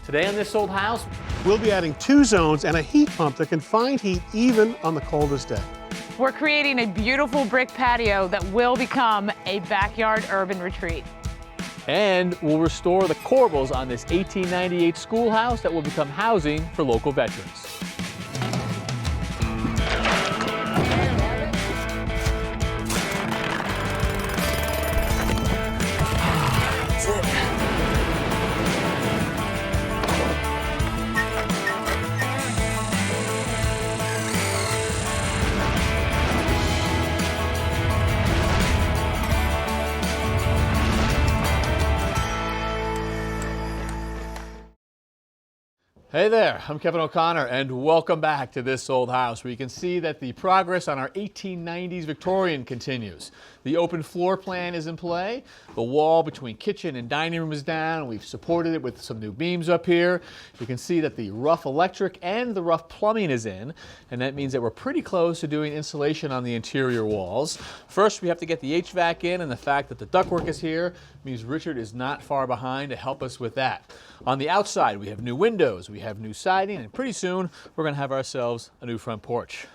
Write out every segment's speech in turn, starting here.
Today on This Old House, we'll be adding 2 zones and a heat pump that can find heat even on the coldest day. We're creating a beautiful brick patio that will become a backyard urban retreat. and we'll restore the corbels on this 1898 schoolhouse that will become housing for local veterans. Hey there, I'm Kevin O'Connor, and welcome back to This Old House, where you can see that the progress on our 1890s Victorian continues. The open floor plan is in play, the wall between kitchen and dining room is down, and we've supported it with some new beams up here. You can see that the rough electric and the rough plumbing is in, and that means that we're pretty close to doing insulation on the interior walls. First, we have to get the HVAC in, and the fact that the ductwork is here means Richard is not far behind to help us with that. On the outside, we have new windows, we have new siding, and pretty soon we're going to have ourselves a new front porch.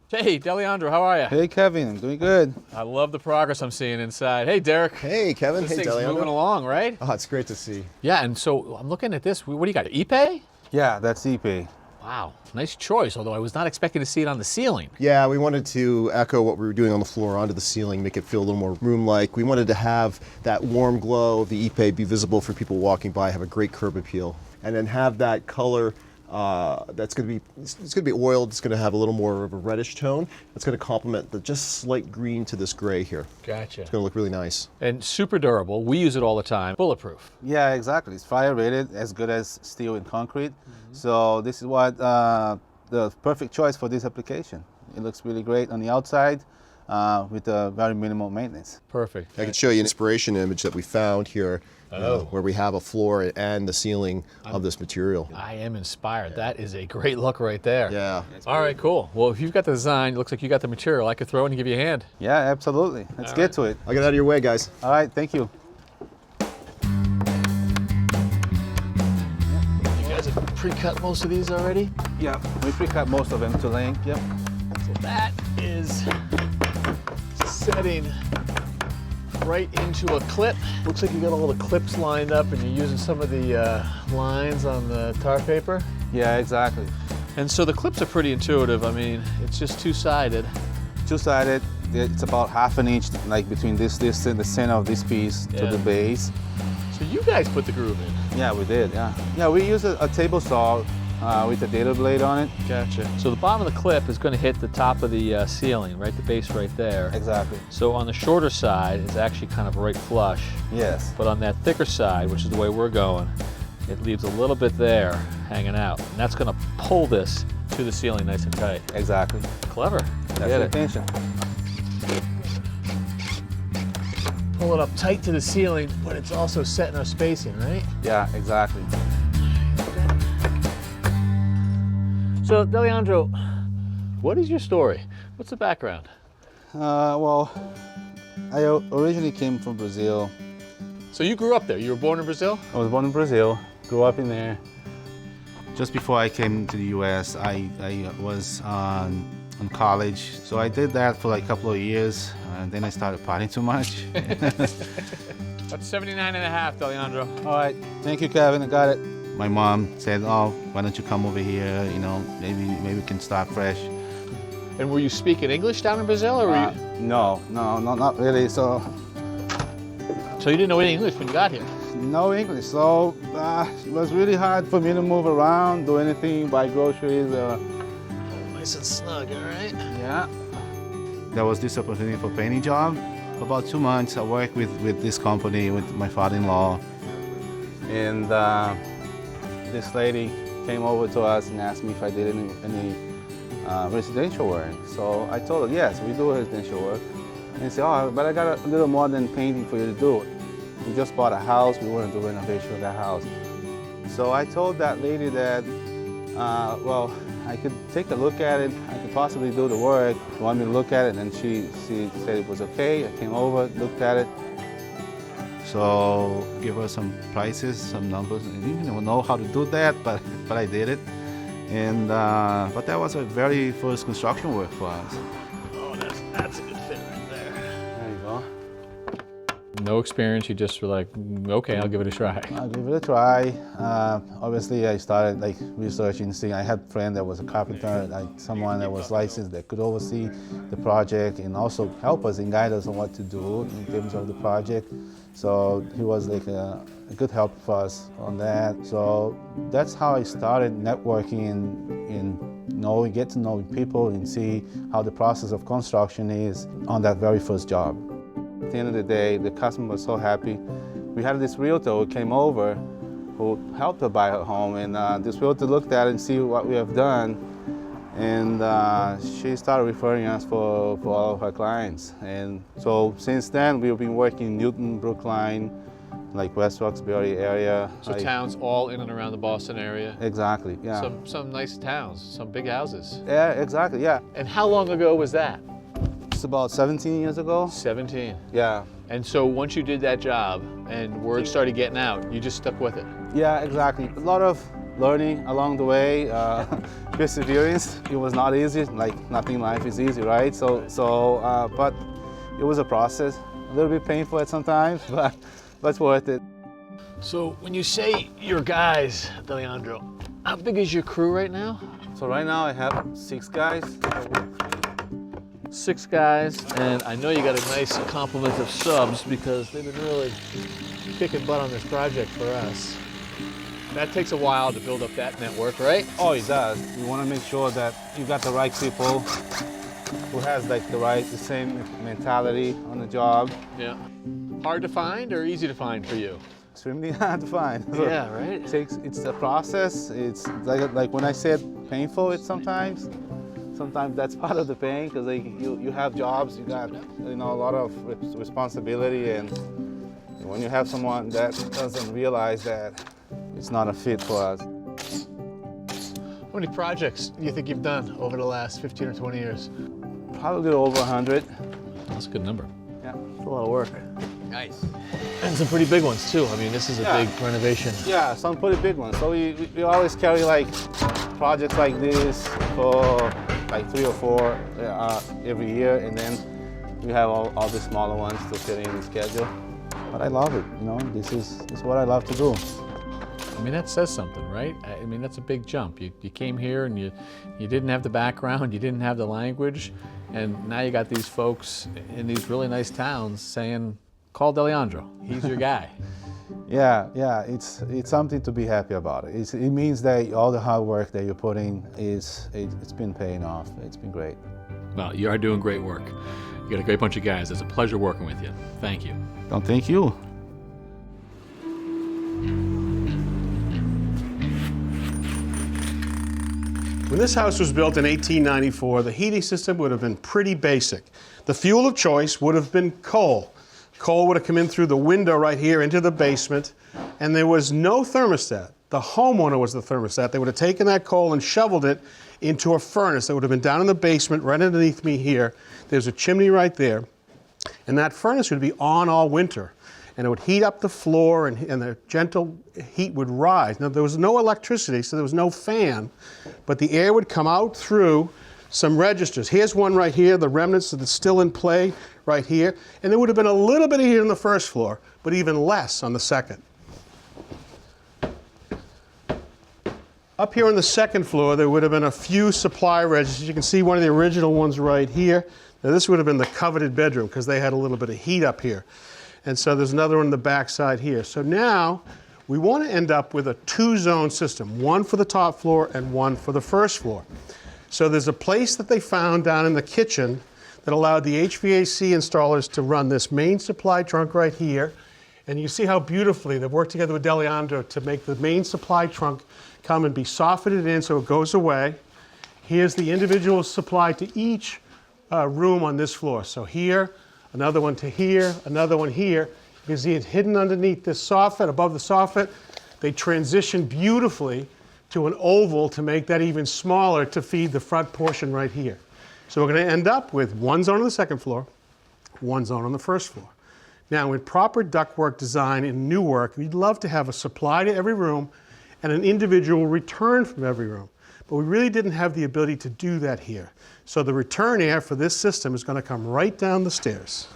Hey, Deliandro, how are you? Hey, Kevin, I'm doing good. I love the progress I'm seeing inside. Hey, Derek. Hey, Kevin. This Hey, thing's Deliandro. moving along, right? Oh, it's great to see. Yeah, and so I'm looking at this. What do you got, ePay? Yeah, that's EP. Wow, nice choice, although I was not expecting to see it on the ceiling. Yeah, we wanted to echo what we were doing on the floor onto the ceiling, make it feel a little more room-like. We wanted to have that warm glow of the ePay be visible for people walking by, have a great curb appeal, and then have that color that's going to be, it's going to be oiled. It's going to have a little more of a reddish tone. It's going to complement the just slight green to this gray here. Gotcha. It's going to look really nice. And super durable. We use it all the time. Bulletproof. Yeah, exactly. It's fire rated, as good as steel and concrete. So this is what the perfect choice for this application. It looks really great on the outside with a very minimal maintenance. Perfect. I can show you an inspiration image that we found here where we have a floor and the ceiling of this material. I am inspired. That is a great look right there. Yeah. All right, cool. Well, if you've got the design, it looks like you got the material. I could throw it and give you a hand. Yeah, absolutely. Let's get to it. I'll get out of your way, guys. All right, thank you. You guys have pre-cut most of these already? Yeah, we pre-cut most of them to length. Yep. So that is setting right into a clip. Looks like you got all the clips lined up and you're using some of the lines on the tar paper. Yeah, exactly. And so the clips are pretty intuitive. I mean, it's just two-sided. Two-sided. It's about ½ an inch, like between this and the center of this piece to the base. So you guys put the groove in. Yeah, we did. Yeah. Yeah, we use a table saw with a dado blade on it. Gotcha. So the bottom of the clip is going to hit the top of the ceiling, right? The base right there. Exactly. So on the shorter side, it's actually kind of right flush. Yes. But on that thicker side, which is the way we're going, it leaves a little bit there hanging out. And that's going to pull this to the ceiling nice and tight. Exactly. Clever. That's the intention. Pull it up tight to the ceiling, but it's also setting our spacing, right? Yeah, exactly. So, Deliandro, what is your story? What's the background? Well, I originally came from Brazil. So you grew up there. You were born in Brazil? I was born in Brazil, grew up in there. Just before I came to the U.S., I was in college. So I did that for like a couple of years, and then I started partying too much. That's 79.5, Deliandro. All right, thank you, Kevin, I got it. My mom said, oh, why don't you come over here, you know, maybe we can start fresh. And were you speaking English down in Brazil, or were you? No, not really. So you didn't know any English when you got here? No English, so it was really hard for me to move around, do anything, buy groceries. Nice and snug, all right? Yeah. There was this opportunity for painting job. For about 2 months, I worked with this company, with my father-in-law. And this lady came over to us and asked me if I did any residential work. So I told her, yes, we do residential work. And she said, oh, but I got a little more than painting for you to do. We just bought a house, we want to do renovation of that house. So I told that lady that, well, I could take a look at it, I could possibly do the work. She wanted me to look at it, and she said it was okay. I came over, looked at it. So give us some prices, some numbers. I didn't even know how to do that, but I did it. And but that was a very first construction work for us. Oh, that's a good fit right there. There you go. No experience, you just were like, okay, I'll give it a try. I'll give it a try. Obviously, I started like researching, seeing. I had a friend that was a carpenter, like someone that was licensed that could oversee the project and also help us and guide us on what to do in terms of the project. So he was like a good help for us on that. So that's how I started networking and get to know people and see how the process of construction is on that very first job. At the end of the day, the customer was so happy. We had this realtor who came over who helped her buy her home, and this realtor looked at it and see what we have done, and she started referring us for all of her clients. And so since then, we've been working in Newton, Brookline, like West Roxbury area. So towns all in and around the Boston area? Exactly, yeah. Some nice towns, some big houses. Yeah, exactly, yeah. And how long ago was that? It's about 17 years ago. 17. Yeah. And so once you did that job and word started getting out, you just stuck with it? Yeah, exactly. A lot of learning along the way, perseverance. It was not easy, like nothing in life is easy, right? But it was a process. A little bit painful at sometimes, but it's worth it. So when you say your guys, Deliandro, how big is your crew right now? So right now I have 6 guys. 6 guys, and I know you got a nice complement of subs because they've been really kicking butt on this project for us. That takes a while to build up that network, right? Oh, it does. You want to make sure that you got the right people who has like the same mentality on the job. Yeah. Hard to find or easy to find for you? Extremely hard to find. Yeah, right? It's a process. It's like when I said painful, it's sometimes that's part of the pain because you have jobs, you got a lot of responsibility, and when you have someone that doesn't realize that it's not a fit for us. How many projects do you think you've done over the last 15 or 20 years? Probably over 100. That's a good number. Yeah. It's a lot of work. Nice. And some pretty big ones too. I mean, this is a big renovation. Yeah, some pretty big ones. So we always carry like projects like this for like 3 or 4 every year, and then we have all the smaller ones to fit in the schedule. But I love it, this is what I love to do. I mean, that says something, right? I mean, that's a big jump. You came here and you didn't have the background, you didn't have the language, and now you got these folks in these really nice towns saying, call Deliandro, he's your guy. Yeah, it's something to be happy about. It means that all the hard work that you're putting it's been paying off. It's been great. Well, you are doing great work. You got a great bunch of guys. It's a pleasure working with you. Thank you. Don't thank you. When this house was built in 1894, the heating system would have been pretty basic. The fuel of choice would have been coal. Coal would have come in through the window right here into the basement, and there was no thermostat. The homeowner was the thermostat. They would have taken that coal and shoveled it into a furnace that would have been down in the basement right underneath me here. There's a chimney right there, and that furnace would be on all winter. And it would heat up the floor, and the gentle heat would rise. Now, there was no electricity, so there was no fan, but the air would come out through some registers. Here's one right here, the remnants that's still in play right here. And there would have been a little bit of heat on the first floor, but even less on the second. Up here on the second floor, there would have been a few supply registers. You can see one of the original ones right here. Now, this would have been the coveted bedroom because they had a little bit of heat up here. And so there's another one on the back side here. So now we want to end up with a 2-zone system, one for the top floor and one for the first floor. So there's a place that they found down in the kitchen that allowed the HVAC installers to run this main supply trunk right here. And you see how beautifully they've worked together with Deliandro to make the main supply trunk come and be softened in so it goes away. Here's the individual supply to each room on this floor. So here, another one to here, another one here. You can see it hidden underneath this soffit, above the soffit. They transition beautifully to an oval to make that even smaller to feed the front portion right here. So we're going to end up with one zone on the second floor, one zone on the first floor. Now, in proper ductwork design in new work, we'd love to have a supply to every room and an individual return from every room. But we really didn't have the ability to do that here. So the return air for this system is going to come right down the stairs.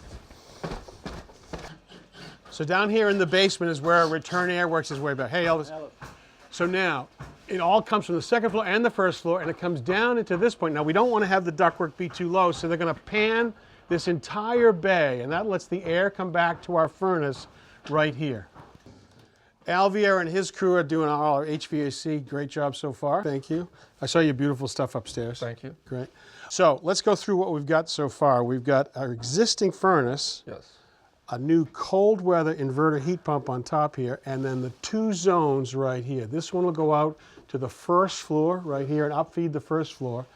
So down here in the basement is where our return air works its way back. Hey, Elvis. So now, it all comes from the second floor and the first floor, and it comes down into this point. Now, we don't want to have the ductwork be too low, so they're going to pan this entire bay, and that lets the air come back to our furnace right here. Al Vieira and his crew are doing all our HVAC. Great job so far. Thank you. I saw your beautiful stuff upstairs. Thank you. Great. So let's go through what we've got so far. We've got our existing furnace, Yes. a new cold weather inverter heat pump on top here, and then the two zones right here. This one will go out to the first floor right here and upfeed the first floor.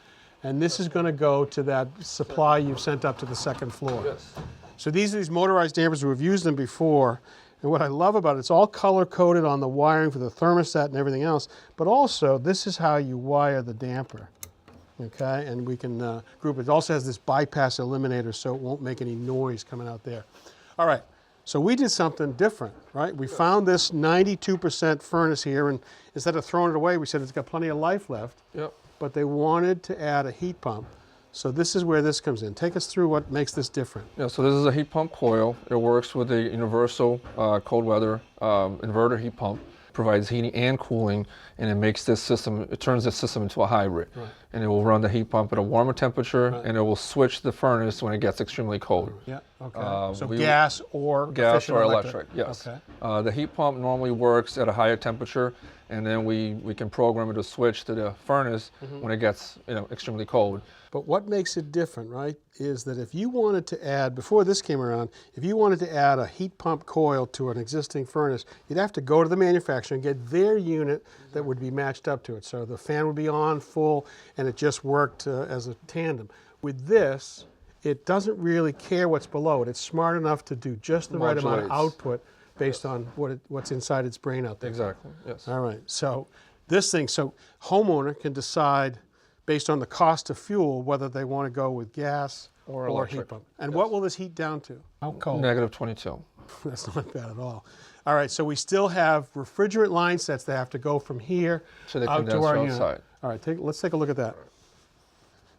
And this is going to go to that supply you've sent up to the second floor. Yes. So these are these motorized dampers. We've used them before. And what I love about it, it's all color-coded on the wiring for the thermostat and everything else. But also, this is how you wire the damper. Okay, and we can group it. It also has this bypass eliminator, so it won't make any noise coming out there. All right, so we did something different, right? We found this 92% furnace here, and instead of throwing it away, we said it's got plenty of life left. Yep. But they wanted to add a heat pump. So this is where this comes in. Take us through what makes this different. Yeah, so this is a heat pump coil. It works with a universal cold weather inverter heat pump. Provides heating and cooling, and it makes this system, it turns this system into a hybrid. Right. And it will run the heat pump at a warmer temperature, Right. and it will switch the furnace when it gets extremely cold. Yeah, okay. So we- gas or Gas efficient or electric, yes. Okay. The heat pump normally works at a higher temperature, and then we can program it to switch to the furnace when it gets extremely cold. But what makes it different, right, is that if you wanted to add, before this came around, if you wanted to add a heat pump coil to an existing furnace, you'd have to go to the manufacturer and get their unit that would be matched up to it. So the fan would be on full, and it just worked as a tandem. With this, it doesn't really care what's below it. It's smart enough to do just the right amount of Modulates. output based on what's inside its brain out there. Exactly, yes. All right, so this thing, so homeowner can decide based on the cost of fuel whether they want to go with gas Or heat electric. pump. And what will this heat down to? How cold? Negative 22. That's not bad at all. All right, so we still have refrigerant line sets that have to go from here To the out to our condenser unit. outside. All right, let's take a look at that.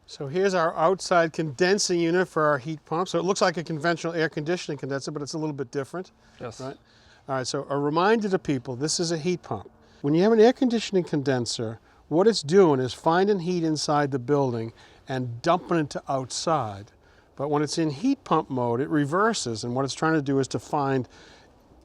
So here's our outside condensing unit for our heat pump. So it looks like a conventional air conditioning condenser, but it's a little bit different. Yes. Right? All right, so a reminder to people, this is a heat pump. When you have an air conditioning condenser, what it's doing is finding heat inside the building and dumping it to outside. But when it's in heat pump mode, it reverses, and what it's trying to do is to find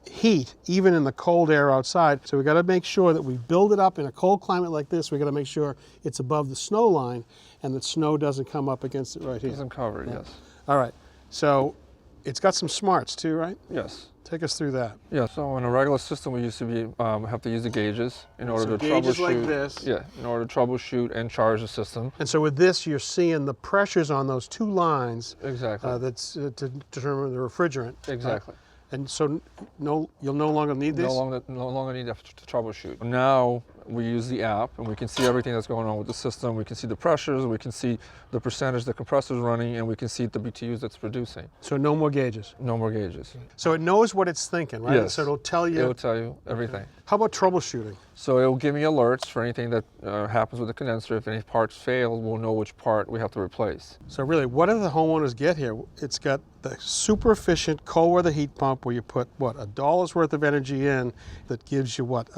heat even in the cold air outside. So we got to make sure that we build it up in a cold climate like this. We got to make sure it's above the snow line and that snow doesn't come up against it right here. Doesn't cover it, yes. All right, so it's got some smarts too, right? Yes. Take us through that. Yeah, so in a regular system, we used to be have to use the gauges in order So to gauges troubleshoot. like this. Yeah, in order to troubleshoot and charge the system. And so with this, you're seeing the pressures on those two lines Exactly. that's to determine the refrigerant. Exactly. And so you'll no longer need this? No longer need to troubleshoot. Now we use the app, and we can see everything that's going on with the system. We can see the pressures, we can see the percentage the compressor's running, and we can see the BTUs that's producing. So no more gauges. No more gauges. So it knows what it's thinking, right? Yes. So it'll tell you. It'll tell you everything. How about troubleshooting? So it'll give me alerts for anything that happens with the condenser. If any parts fail, we'll know which part we have to replace. So really, what do the homeowners get here? It's got the super efficient cold weather heat pump where you put, what, $1 worth of energy in that gives you what?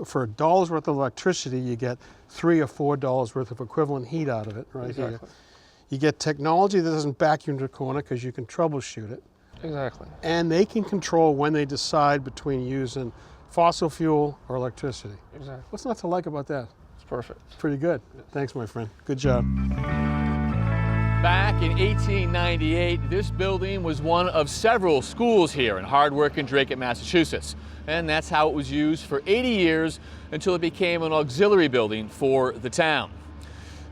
For $1 worth of electricity, you get $3 or $4 worth of equivalent heat out of it right here. Exactly. You get technology that doesn't back you into a corner because you can troubleshoot it. Exactly. And they can control when they decide between using fossil fuel or electricity. Exactly. What's not to like about that? It's perfect. Pretty good. Thanks, my friend. Good job. Back in 1898, this building was one of several schools here in hard-working Dracut, Massachusetts. And that's how it was used for 80 years until it became an auxiliary building for the town.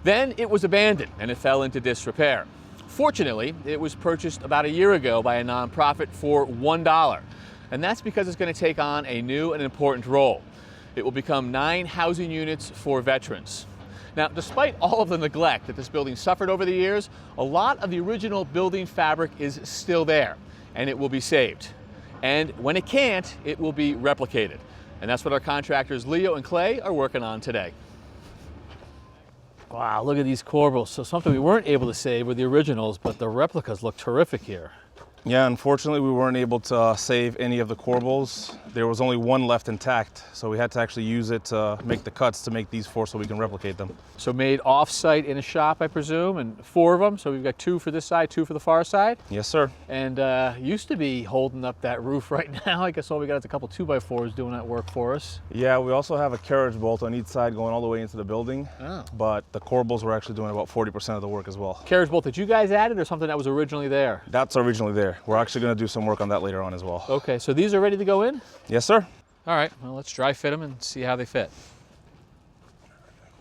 Then it was abandoned and it fell into disrepair. Fortunately, it was purchased about a year ago by a nonprofit for $1. And that's because it's going to take on a new and important role. It will become 9 housing units for veterans. Now, despite all of the neglect that this building suffered over the years, a lot of the original building fabric is still there, and it will be saved. And when it can't, it will be replicated. And that's what our contractors Leo and Cley are working on today. Wow, look at these corbels. So something we weren't able to save were the originals, but the replicas look terrific here. Yeah, unfortunately we weren't able to save any of the corbels. There was only one left intact, so we had to actually use it to make the cuts to make these 4 so we can replicate them. So made off-site in a shop, I presume, and 4 of them. So we've got 2 for this side, 2 for the far side. Yes, sir. And used to be holding up that roof right now. I guess all we got is a couple 2x4s doing that work for us. Yeah, we also have a carriage bolt on each side going all the way into the building, but the corbels were actually doing about 40% of the work as well. Carriage bolt that you guys added or something that was originally there? That's originally there. We're actually going to do some work on that later on as well. Okay, so these are ready to go in? Yes, sir. All right, well, let's dry fit them and see how they fit.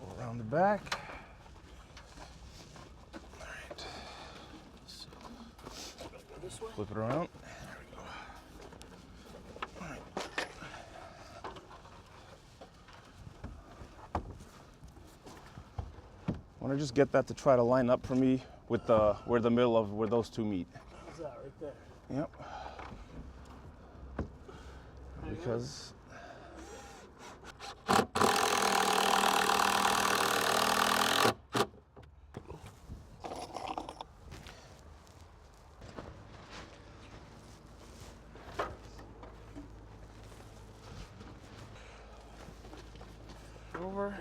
Go around the back. All right. Flip it around. There we go. All right. I want to just get that to try to line up for me with where the middle of where those 2 meet. Is that right there? Yep. Because over.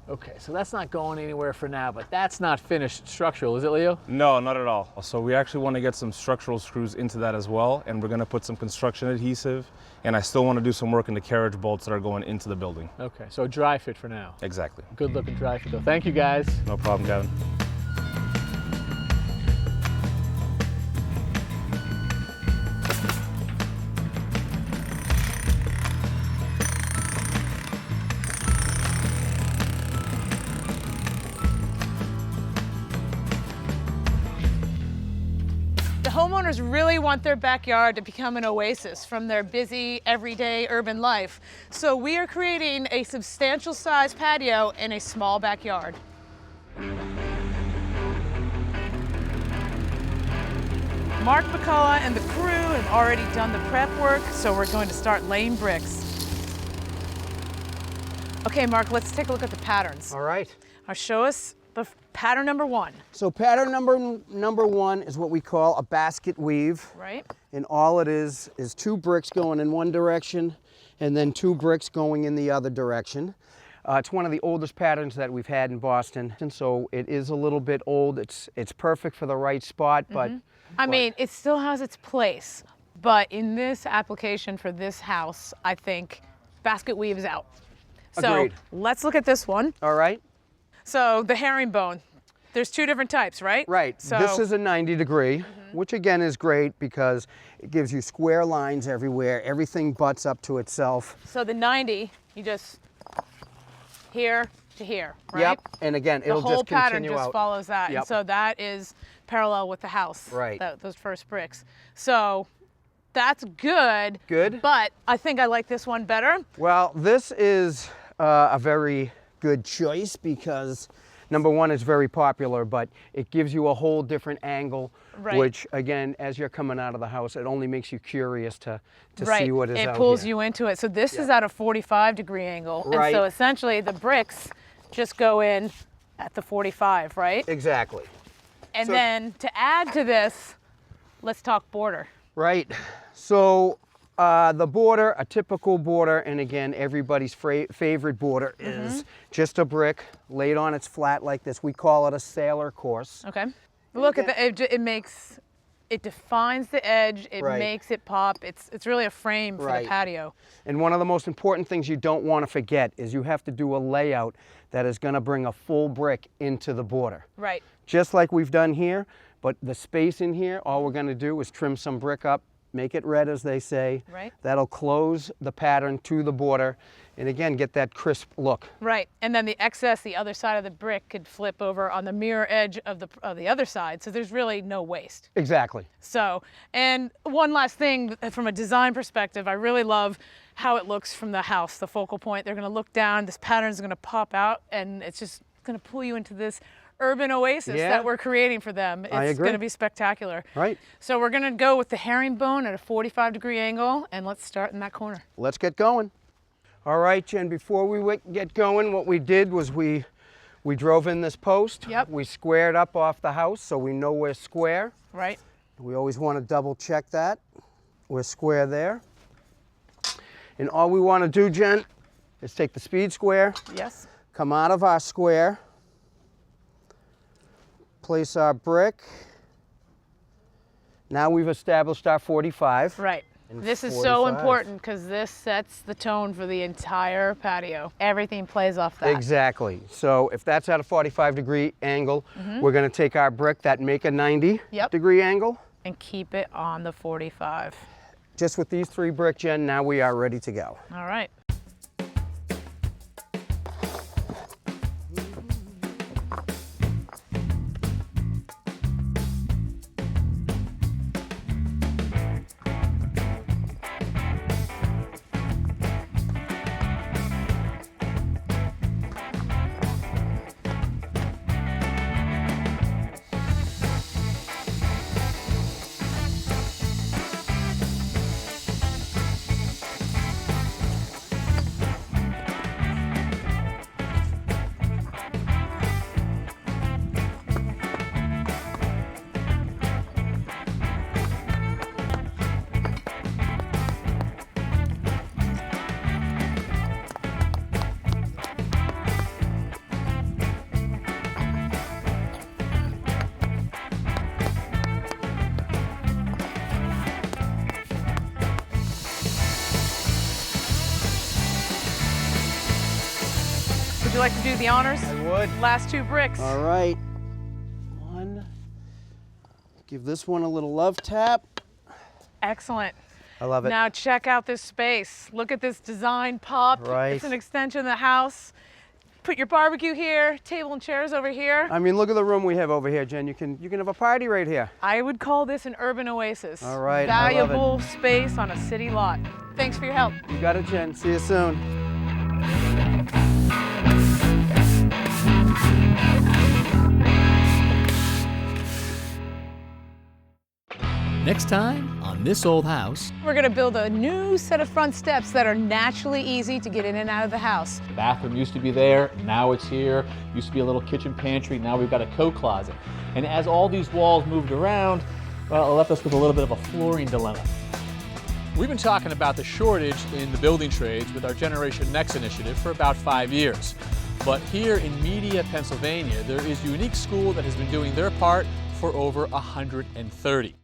Okay, so that's not going anywhere for now, but that's not finished structural, is it, Leo? No, not at all. So we actually want to get some structural screws into that as well, and we're going to put some construction adhesive, and I still want to do some work in the carriage bolts that are going into the building. Okay, so dry fit for now. Exactly. Good looking dry fit though. Thank you guys. No problem, Kevin. Homeowners really want their backyard to become an oasis from their busy, everyday urban life. So we are creating a substantial size patio in a small backyard. Mark McCullough and the crew have already done the prep work, so we're going to start laying bricks. Okay, Mark, let's take a look at the patterns. All right. Show us the pattern number 1. So pattern number 1 is what we call a basket weave. Right. And all it is 2 bricks going in one direction and then 2 bricks going in the other direction. It's one of the oldest patterns that we've had in Boston, and so it is a little bit old. It's perfect for the right spot, but... I mean, it still has its place, but in this application for this house, I think basket weave is out. So Agreed. let's look at this one. All right. So the herringbone, there's 2 different types, right? Right. So this is a 90 degree, which again is great because it gives you square lines everywhere. Everything butts up to itself. So the 90, you just here to here, right? Yep. And again, it'll the whole just continue pattern just out. follows that. Yep. And so that is parallel with the house. Right. Those first bricks. So that's good. Good. But I think I like this one better. Well, this is a very good choice because number 1, it's very popular, but it gives you a whole different angle, Right. which again, as you're coming out of the house, it only makes you curious to Right. see what is it out pulls here. you into it. So this is at a 45-degree angle. Right. And so essentially the bricks just go in at the 45, right? Exactly. And So- then to add to this, let's talk border. Right. So the border, a typical border, and again, everybody's favorite border is just a brick laid on its flat like this. We call it a sailor course. Okay. Look at it defines the edge, it Right. makes it pop. It's really a frame for Right. the patio. And one of the most important things you don't want to forget is you have to do a layout that is going to bring a full brick into the border. Right. Just like we've done here, but the space in here, all we're going to do is trim some brick up make it red, as they say. Right. That'll close the pattern to the border, and again, get that crisp look. Right, and then the excess, the other side of the brick could flip over on the mirror edge of the other side, so there's really no waste. Exactly. So, and one last thing from a design perspective, I really love how it looks from the house, the focal point. They're gonna look down, this pattern's gonna pop out, and it's just gonna pull you into this urban oasis that we're creating for them. I It's agree. gonna be spectacular. Right. So we're gonna go with the herringbone at a 45-degree angle, and let's start in that corner. Let's get going. All right, Jen, before we get going, what we did was we drove in this post. Yep. We squared up off the house so we know we're square. Right. We always want to double check that. We're square there. And all we want to do, Jen, is take the speed square, Yes. come out of our square, place our brick. Now we've established our 45. Right. And This is so 45. important because this sets the tone for the entire patio. Everything plays off that. Exactly. So if that's at a 45-degree angle, we're going to take our brick that make a 90-degree angle. And keep it on the 45. Just with these 3 brick, Jen, now we are ready to go. All right. Would you like to do the honors? I would. Last 2 bricks. All right. One. Give this one a little love tap. Excellent. I love it. Now check out this space. Look at this design pop. Right. It's an extension of the house. Put your barbecue here, table and chairs over here. I mean, look at the room we have over here, Jen. You can have a party right here. I would call this an urban oasis. All right, I love it. Valuable space on a city lot. Thanks for your help. You got it, Jen. See you soon. Next time on This Old House. We're gonna build a new set of front steps that are naturally easy to get in and out of the house. The bathroom used to be there, now it's here. Used to be a little kitchen pantry, now we've got a coat closet. And as all these walls moved around, well, it left us with a little bit of a flooring dilemma. We've been talking about the shortage in the building trades with our Generation Next initiative for about 5 years. But here in Media, Pennsylvania, there is a unique school that has been doing their part for over 130.